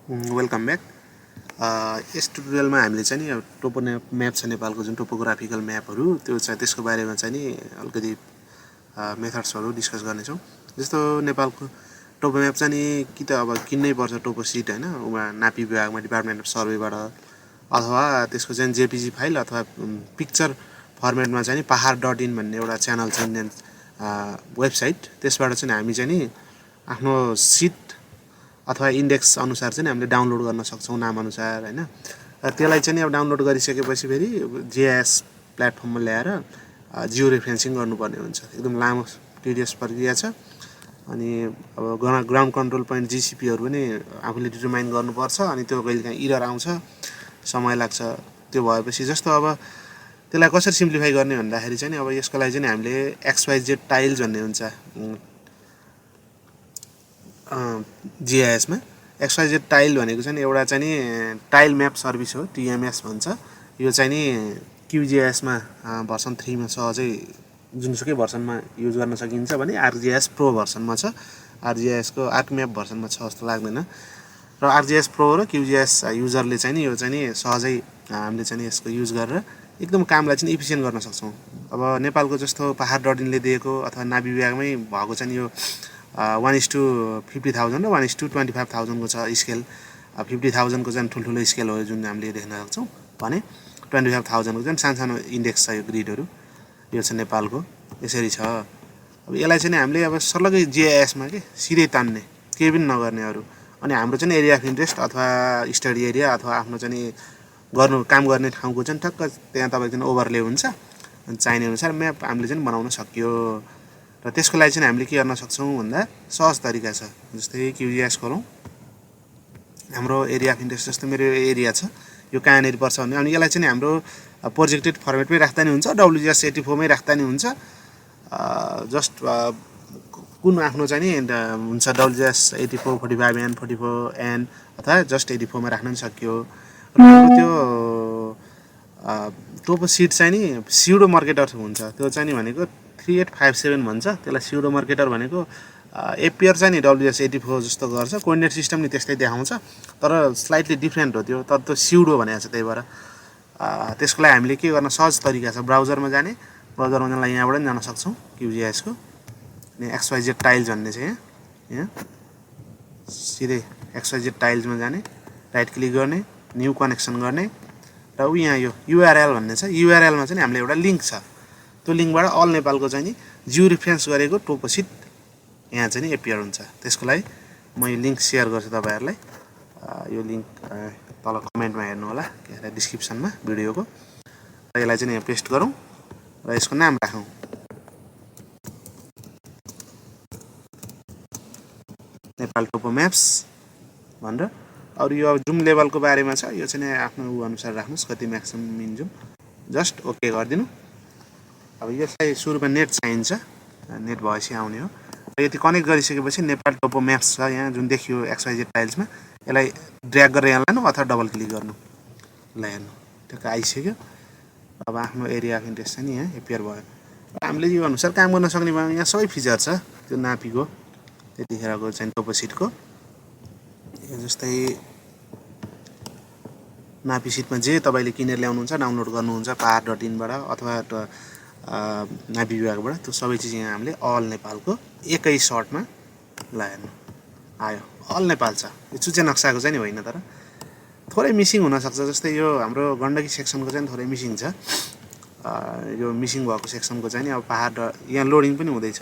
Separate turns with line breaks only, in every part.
Welcome back. यस ट्युटोरियलमा हामीले चाहिँ नि टोपो म्याप छ नेपालको जुन टोपोग्राफिकल म्यापहरू त्यो चाहिँ त्यसको बारेमा चाहिँ नि अलिकति मेथड्सहरू डिस्कस गर्नेछौँ। जस्तो नेपालको टोपो म्याप चाहिँ नि कि त अब किन्नै पर्छ टोपो सिट होइन, नापी विभागमा डिपार्टमेन्ट अफ सर्वेबाट, अथवा त्यसको चाहिँ जेपिजी फाइल अथवा पिक्चर फर्मेटमा चाहिँ नि pahar.in भन्ने एउटा च्यानल छ इन्डियन वेबसाइट, त्यसबाट चाहिँ हामी चाहिँ नि आफ्नो सिट अथवा इन्डेक्स अनुसार चाहिँ हामीले डाउनलोड गर्न सक्छौँ नाम अनुसार होइन। त्यसलाई चाहिँ अब डाउनलोड गरिसकेपछि फेरि जिआइएस प्लेटफर्ममा ल्याएर जियो रेफरेन्सिङ गर्नुपर्ने हुन्छ। एकदम लामो टिडियस प्रक्रिया छ। अनि अब ग्राउन्ड कन्ट्रोल पोइन्ट जिसिपीहरू पनि आफूले डिटरमाइन गर्नुपर्छ। अनि त्यो कहिलेकाहीँ इरर आउँछ, समय लाग्छ। त्यो भएपछि जस्तो अब त्यसलाई कसरी सिम्प्लिफाई गर्ने भन्दाखेरि चाहिँ अब यसको लागि चाहिँ हामीले XYZ टाइल्स भन्ने हुन्छ जिआइएसमा। XYZ टाइल भनेको चाहिँ एउटा चाहिँ नि टाइल म्याप सर्भिस हो, टिएमएस भन्छ। यो चाहिँ नि क्युजिआइएसमा भर्सन 3 मा सहजै जुनसुकै भर्सनमा युज गर्न सकिन्छ भने आरजिएस प्रो भर्सनमा छ। आरजिएसको आर्कम्याप भर्सनमा छ जस्तो लाग्दैन। र आरजिएस प्रो र क्युजिएस युजरले चाहिँ नि यो चाहिँ नि सहजै हामीले चाहिँ यसको युज गरेर एकदम कामलाई चाहिँ इफिसियन्ट गर्न सक्छौँ। अब नेपालको जस्तो pahar.in ले दिएको अथवा नाभि विभागमै भएको चाहिँ यो 1:50,000 र 1:25,000 को छ स्केल। 50,000 को चाहिँ ठुल्ठुलो स्केल हो जुन हामीले देख्न सक्छौँ भने 25,000 को चाहिँ सानो इन्डेक्स छ। यो ग्रिडहरू यो छ नेपालको, यसरी छ। अब यसलाई चाहिँ हामीले अब सर्लगै जिआइएसमा के सिधै तान्ने, केही पनि नगर्ने अरू। अनि हाम्रो चाहिँ एरिया अफ इन्ट्रेस्ट अथवा स्टडी एरिया अथवा आफ्नो चाहिँ गर्नु काम गर्ने ठाउँको चाहिँ ठक्क त्यहाँ तपाईँको चाहिँ ओभरले हुन्छ। अनि चाहिने अनुसार म्याप हामीले चाहिँ बनाउन सकियो। र त्यसको लागि चाहिँ हामीले के गर्न सक्छौँ भन्दा सहज तरिका छ। जस्तै क्युजिएस खोलौँ, हाम्रो एरिया अफ इन्ट्रेस्ट जस्तो मेरो एरिया छ, यो कहाँनिर पर्छ भने अनि यसलाई चाहिँ हाम्रो प्रोजेक्टेड फर्मेटमै राख्दा नि हुन्छ, WGS84 मै राख्दा नि हुन्छ। जस्ट कुन आफ्नो चाहिँ नि हुन्छ WGS84 45N 44N अथवा जस्ट 84 मा राख्न नि सकियो। र त्यो टोपो सिट चाहिँ नि स्युडो मार्केटर हुन्छ। त्यो चाहिँ नि भनेको 3857 भन्छ त्यसलाई। स्युडो मार्केटर भनेको एपियर चाहिँ नि WGS84 जस्तो गर्छ, कोअर्डिनेट सिस्टम नि त्यस्तै देखाउँछ, तर स्लाइटली डिफ्रेन्ट हो त्यो। तर त्यो स्युडो भनेको छ, त्यही भएर त्यसको लागि हामीले के गर्न सहज तरिका छ, ब्राउजरमा जाने, ब्राउजरमा जानलाई यहाँबाट पनि जान सक्छौँ क्युजिएसको। अनि XYZ टाइल्स भन्ने चाहिँ यहाँ सिधै XYZ टाइल्समा जाने, राइट क्लिक गर्ने, न्यू कनेक्सन गर्ने, र यहाँ यो युआरएल भन्ने छ। युआरएलमा चाहिँ हामीले एउटा लिङ्क छ, त्यो लिङ्कबाट अल नेपालको चाहिँ नि जियो रेफरेन्स गरेको टोपो सिट यहाँ चाहिँ नि एपियर हुन्छ। त्यसको लागि म यो लिङ्क सेयर गर्छु तपाईँहरूलाई। यो लिङ्क तल कमेन्टमा हेर्नु होला, के अरे डिस्क्रिप्सनमा भिडियोको। र यसलाई चाहिँ यहाँ पेस्ट गरौँ र यसको नाम राखौँ नेपाल टोपो म्याप्स भनेर। अरू यो अब जुम लेभलको बारेमा छ, यो चाहिँ आफ्नो ऊ अनुसार राख्नुहोस्, कति म्याक्सिमम मिनिमम, जस्ट ओके गरिदिनु। अब यसलाई सुरुमा नेट चाहिन्छ, नेट भएपछि आउने हो। र यति कनेक्ट गरिसकेपछि नेपाल टोपो म्याप्स छ यहाँ जुन देखियो XYZ टाइल्समा, यसलाई ड्र्याग गरेर यहाँ लानु अथवा डबल क्लिक गर्नु, ल हेर्नु टक्क आइसक्यो। अब आफ्नो एरिया अफ इन्ट्रेस्ट चाहिँ नि यहाँ एपियर भयो। हामीले यो अनुसार काम गर्न सक्ने भयो। यहाँ सबै फिचर छ त्यो नापीको त्यतिखेरको चाहिँ टोपो सिटको। जस्तै नापी सिटमा जे तपाईँले किनेर ल्याउनुहुन्छ, डाउनलोड गर्नुहुन्छ pahar.in बाट अथवा नाभि विभागबाट, त्यो सबै चिज यहाँ हामीले अल नेपालको एकै सर्टमा ल हेर्नु आयो। अल नेपाल छ, यो चुचे नक्साको चाहिँ नि होइन, तर थोरै मिसिङ हुनसक्छ। जस्तै यो हाम्रो गण्डकी सेक्सनको चाहिँ थोरै मिसिङ छ। यो मिसिङ भएको सेक्सनको चाहिँ नि अब यहाँ लोडिङ पनि हुँदैछ।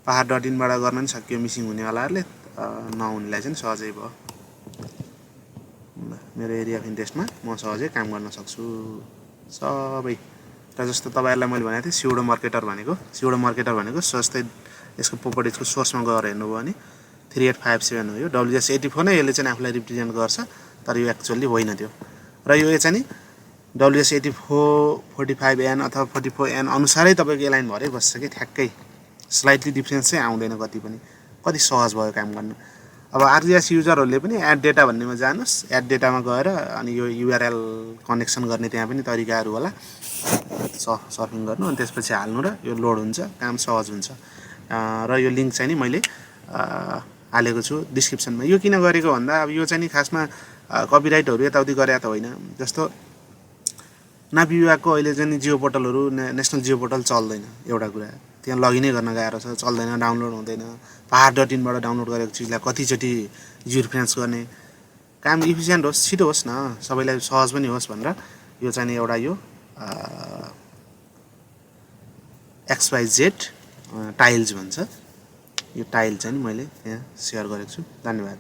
pahar.in बाट गर्न नि सक्यो मिसिङ हुनेवालाहरूले, नहुनेलाई चाहिँ सहजै भयो। मेरो एरिया अफ इन्ट्रेस्टमा म सहजै काम गर्न सक्छु सबै। र जस्तो तपाईँहरूलाई मैले भनेको थिएँ स्युडो मार्केटर भनेको जस्तै यसको प्रोपर्टिजको सोर्समा गएर हेर्नुभयो भने 3857 हो। यो WGS84 नै यसले चाहिँ आफूलाई रिप्रेजेन्ट गर्छ, तर यो एक्चुअली होइन त्यो। र यो चाहिँ नि WGS84 45N अथवा 44N अनुसारै तपाईँको एलाइन भएरै बस्छ कि ठ्याक्कै, स्लाइटली डिफ्रेन्स चाहिँ आउँदैन कति पनि। कति सहज भयो काम गर्न। अब आरजिएस युजरहरूले पनि एड डेटा भन्नेमा जानुहोस्, एड डेटामा गएर अनि यो युआरएल कनेक्सन गर्ने त्यहाँ पनि तरिकाहरू होला, सर्फिङ गर्नु अनि त्यसपछि हाल्नु र यो लोड हुन्छ, काम सहज हुन्छ। र यो लिङ्क चाहिँ नि मैले हालेको छु डिस्क्रिप्सनमा। यो किन गरेको भन्दा अब यो चाहिँ नि खासमा कपिराइटहरू यताउति गरे त होइन। जस्तो नापी विभागको अहिले चाहिँ नि जियो पोर्टलहरू नेसनल जियो पोर्टल चल्दैन, एउटा कुरा त्यहाँ लगइनै गर्न गाह्रो छ, चल्दैन, डाउनलोड हुँदैन। pahar.in बाट डाउनलोड गरेको चिजलाई कतिचोटि जियो रिफरेन्स गर्ने, काम इफिसियन्ट होस्, छिटो होस् न, सबैलाई सहज पनि होस् भनेर यो चाहिँ नि एउटा यो XYZ टाइल्स भन्छ, यो टाइल चाहिँ नि मैले यहाँ सेयर गरेको छु। धन्यवाद।